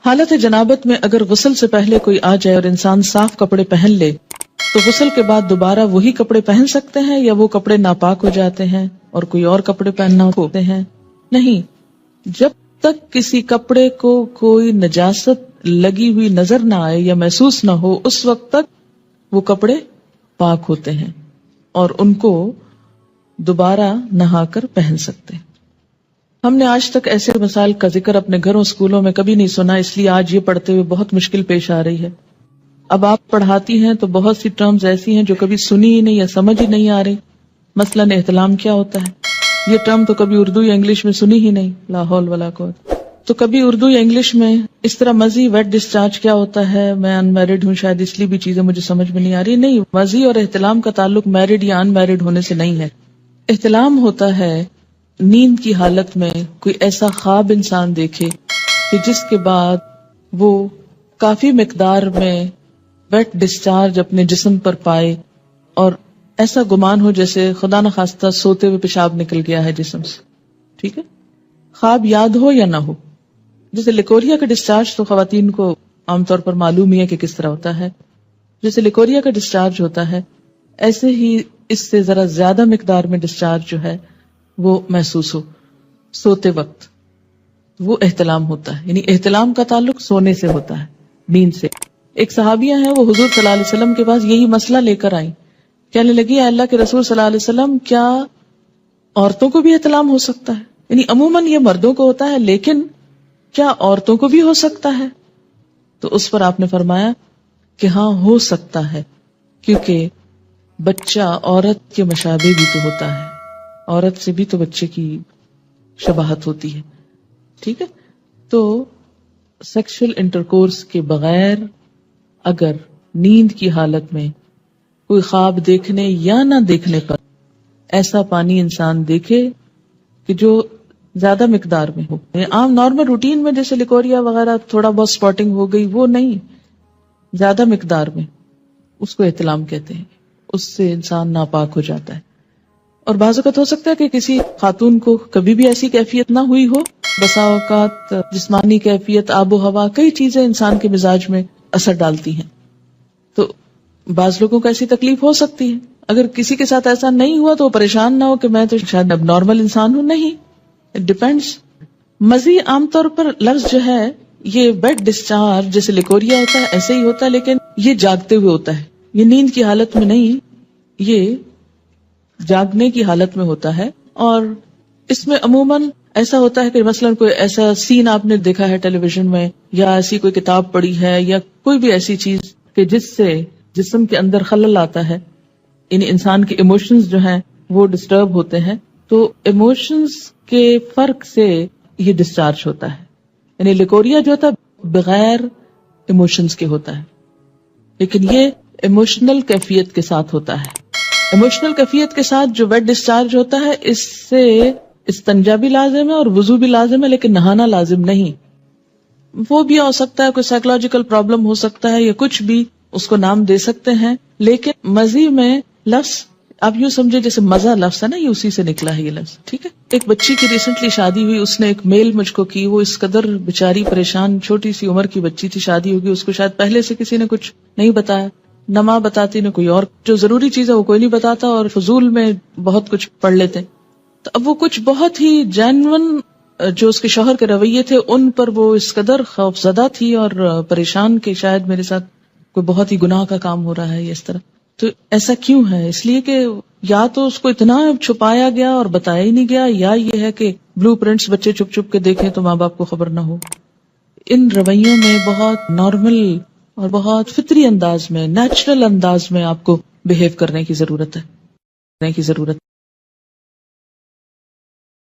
حالت جنابت میں اگر غسل سے پہلے کوئی آ جائے اور انسان صاف کپڑے پہن لے تو غسل کے بعد دوبارہ وہی کپڑے پہن سکتے ہیں یا وہ کپڑے ناپاک ہو جاتے ہیں اور کوئی اور کپڑے پہننا ہوتے ہیں؟ نہیں، جب تک کسی کپڑے کو کوئی نجاست لگی ہوئی نظر نہ آئے یا محسوس نہ ہو اس وقت تک وہ کپڑے پاک ہوتے ہیں اور ان کو دوبارہ نہا کر پہن سکتے ہیں۔ ہم نے آج تک ایسے مسائل کا ذکر اپنے گھروں اسکولوں میں کبھی نہیں سنا، اس لیے آج یہ پڑھتے ہوئے بہت مشکل پیش آ رہی ہے۔ اب آپ پڑھاتی ہیں تو بہت سی ٹرمز ایسی ہیں جو کبھی سنی ہی نہیں یا سمجھ ہی نہیں آ رہی۔ مثلاً احتلام کیا ہوتا ہے؟ یہ ٹرم تو کبھی اردو یا انگلش میں سنی ہی نہیں، لا حول ولا قوت۔ تو کبھی اردو یا انگلش میں اس طرح مزی ویٹ ڈسچارج کیا ہوتا ہے؟ میں ان میرڈ ہوں، شاید اس لیے بھی چیزیں مجھے سمجھ میں نہیں آ رہی۔ نہیں، مزی اور احتلام کا تعلق میرڈ یا ان میرڈ ہونے سے نہیں ہے۔ احتلام ہوتا ہے نیند کی حالت میں کوئی ایسا خواب انسان دیکھے کہ جس کے بعد وہ کافی مقدار میں ویٹ ڈسچارج اپنے جسم پر پائے اور ایسا گمان ہو جیسے خدا نخواستہ سوتے ہوئے پیشاب نکل گیا ہے جسم سے۔ ٹھیک ہے، خواب یاد ہو یا نہ ہو۔ جیسے لیکوریا کا ڈسچارج تو خواتین کو عام طور پر معلوم ہی ہے کہ کس طرح ہوتا ہے۔ جیسے لیکوریا کا ڈسچارج ہوتا ہے ایسے ہی اس سے ذرا زیادہ مقدار میں ڈسچارج جو ہے وہ محسوس ہو سوتے وقت، وہ احتلام ہوتا ہے۔ یعنی احتلام کا تعلق سونے سے ہوتا ہے، نیند سے۔ ایک صحابیہ ہیں، وہ حضور صلی اللہ علیہ وسلم کے پاس یہی مسئلہ لے کر آئیں، کہنے لگی، اے اللہ کے رسول صلی اللہ علیہ وسلم، کیا عورتوں کو بھی احتلام ہو سکتا ہے؟ یعنی عموماً یہ مردوں کو ہوتا ہے لیکن کیا عورتوں کو بھی ہو سکتا ہے؟ تو اس پر آپ نے فرمایا کہ ہاں ہو سکتا ہے، کیونکہ بچہ عورت کے مشابہ بھی تو ہوتا ہے، عورت سے بھی تو بچے کی شباہت ہوتی ہے۔ ٹھیک ہے، تو سیکشل انٹرکورس کے بغیر اگر نیند کی حالت میں کوئی خواب دیکھنے یا نہ دیکھنے پر ایسا پانی انسان دیکھے کہ جو زیادہ مقدار میں ہو، عام نارمل روٹین میں جیسے لیکوریا وغیرہ تھوڑا بہت سپاٹنگ ہو گئی، وہ نہیں، زیادہ مقدار میں، اس کو احتلام کہتے ہیں۔ اس سے انسان ناپاک ہو جاتا ہے۔ اور بعض اوقات ہو سکتا ہے کہ کسی خاتون کو کبھی بھی ایسی کیفیت نہ ہوئی ہو، بسا اوقات جسمانی کیفیت، آب و ہوا، کئی چیزیں انسان کے مزاج میں اثر ڈالتی ہیں، تو بعض لوگوں کو ایسی تکلیف ہو سکتی ہے۔ اگر کسی کے ساتھ ایسا نہیں ہوا تو وہ پریشان نہ ہو کہ میں تو شاید اب نارمل انسان ہوں، نہیں، اٹ ڈیپینڈس۔ مزید عام طور پر لفظ جو ہے یہ ویٹ ڈسچارج جیسے لیکوریا ہوتا ہے ایسے ہی ہوتا ہے، لیکن یہ جاگتے ہوئے ہوتا ہے، یہ نیند کی حالت میں نہیں، یہ جاگنے کی حالت میں ہوتا ہے۔ اور اس میں عموماً ایسا ہوتا ہے کہ مثلاً کوئی ایسا سین آپ نے دیکھا ہے ٹیلی ویژن میں، یا ایسی کوئی کتاب پڑھی ہے، یا کوئی بھی ایسی چیز کہ جس سے جسم کے اندر خلل آتا ہے، یعنی انسان کے ایموشنز جو ہیں وہ ڈسٹرب ہوتے ہیں، تو ایموشنز کے فرق سے یہ ڈسچارج ہوتا ہے۔ یعنی لیکوریا جو ہوتا ہے بغیر ایموشنز کے ہوتا ہے، لیکن یہ ایموشنل کیفیت کے ساتھ ہوتا ہے۔ ایموشنل کیفیت کے ساتھ جو ویٹ ڈسچارج ہوتا ہے، اس سے استنجا بھی لازم ہے اور وضو بھی لازم ہے، لیکن نہانا لازم نہیں۔ وہ بھی ہو سکتا ہے کوئی سائیکولوجیکل پرابلم ہو سکتا ہے یا کچھ بھی، اس کو نام دے سکتے ہیں، لیکن مزی میں لفظ آپ یوں سمجھے جیسے مزہ لفظ ہے نا، یہ اسی سے نکلا ہے یہ لفظ۔ ٹھیک ہے، ایک بچی کی ریسنٹلی شادی ہوئی، اس نے ایک میل مجھ کو کی، وہ اس قدر بیچاری پریشان، چھوٹی سی عمر کی بچی تھی، شادی ہوگی، اس کو شاید پہلے سے کسی نے کچھ نہیں بتایا، نہ ماں بتاتی نہ کوئی اور، جو ضروری چیز ہے وہ کوئی نہیں بتاتا، اور فضول میں بہت کچھ پڑھ لیتے۔ تو اب وہ کچھ بہت ہی جینون جو اس کے شوہر کے رویے تھے ان پر وہ اس قدر خوف زدہ تھی اور پریشان کہ شاید میرے ساتھ کوئی بہت ہی گناہ کا کام ہو رہا ہے یا اس طرح۔ تو ایسا کیوں ہے؟ اس لیے کہ یا تو اس کو اتنا چھپایا گیا اور بتایا ہی نہیں گیا، یا یہ ہے کہ بلو پرنٹس بچے چھپ چھپ کے دیکھیں تو ماں باپ کو خبر نہ ہو۔ ان رویوں میں بہت نارمل اور بہت فطری انداز میں، نیچرل انداز میں آپ کو بہیو کرنے کی ضرورت ہے۔